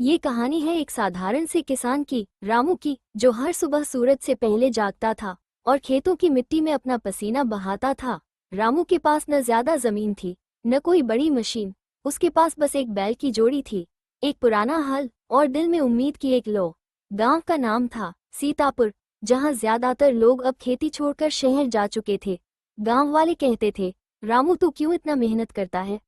ये कहानी है एक साधारण से किसान की, रामू की, जो हर सुबह सूरज से पहले जागता था और खेतों की मिट्टी में अपना पसीना बहाता था। रामू के पास न ज्यादा जमीन थी, न कोई बड़ी मशीन। उसके पास बस एक बैल की जोड़ी थी, एक पुराना हल और दिल में उम्मीद की एक लो। गांव का नाम था सीतापुर, जहां ज्यादातर लोग अब खेती छोड़कर शहर जा चुके थे। गांव वाले कहते थे, रामू तू क्यों इतना मेहनत करता है,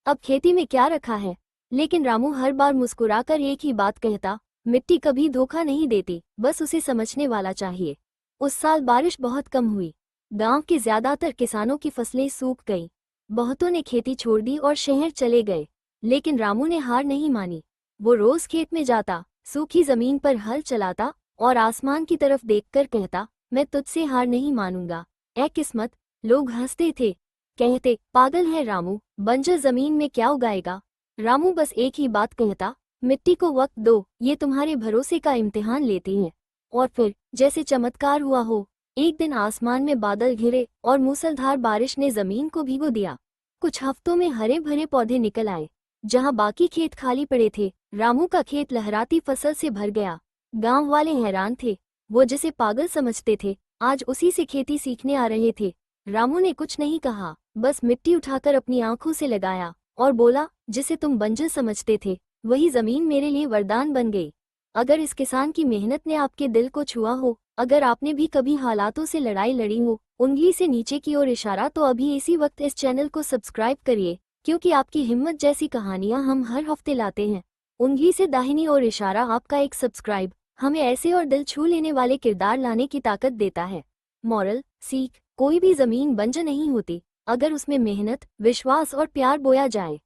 अब खेती में क्या रखा है। लेकिन रामू हर बार मुस्कुराकर एक ही बात कहता, मिट्टी कभी धोखा नहीं देती, बस उसे समझने वाला चाहिए। उस साल बारिश बहुत कम हुई। गांव के ज्यादातर किसानों की फसलें सूख गईं। बहुतों ने खेती छोड़ दी और शहर चले गए। लेकिन रामू ने हार नहीं मानी। वो रोज खेत में जाता, सूखी जमीन पर हल चलाता और आसमान की तरफ देखकर कहता, मैं तुझसे हार नहीं मानूंगा ऐ किस्मत। लोग हंसते थे, कहते, पागल है रामू, बंजर जमीन में क्या उगाएगा। रामू बस एक ही बात कहता, मिट्टी को वक्त दो, ये तुम्हारे भरोसे का इम्तिहान लेती है। और फिर जैसे चमत्कार हुआ हो, एक दिन आसमान में बादल घिरे और मूसलधार बारिश ने जमीन को भिगो दिया। कुछ हफ्तों में हरे भरे पौधे निकल आए। जहां बाकी खेत खाली पड़े थे, रामू का खेत लहराती फसल से भर गया। गांव वाले हैरान थे। वो जिसे पागल समझते थे, आज उसी से खेती सीखने आ रहे थे। रामू ने कुछ नहीं कहा, बस मिट्टी उठाकर अपनी आंखों से लगाया और बोला, जिसे तुम बंजर समझते थे, वही जमीन मेरे लिए वरदान बन गई। अगर इस किसान की मेहनत ने आपके दिल को छुआ हो, अगर आपने भी कभी हालातों से लड़ाई लड़ी हो, उंगली से नीचे की ओर इशारा, तो अभी इसी वक्त इस चैनल को सब्सक्राइब करिए, क्योंकि आपकी हिम्मत जैसी कहानियां हम हर हफ्ते लाते हैं। उंगली से दाहिनी ओर इशारा, आपका एक सब्सक्राइब हमें ऐसे और दिल छू लेने वाले किरदार लाने की ताकत देता है। मॉरल सीख, कोई भी जमीन बंजर नहीं होती, अगर उसमें मेहनत, विश्वास और प्यार बोया जाए।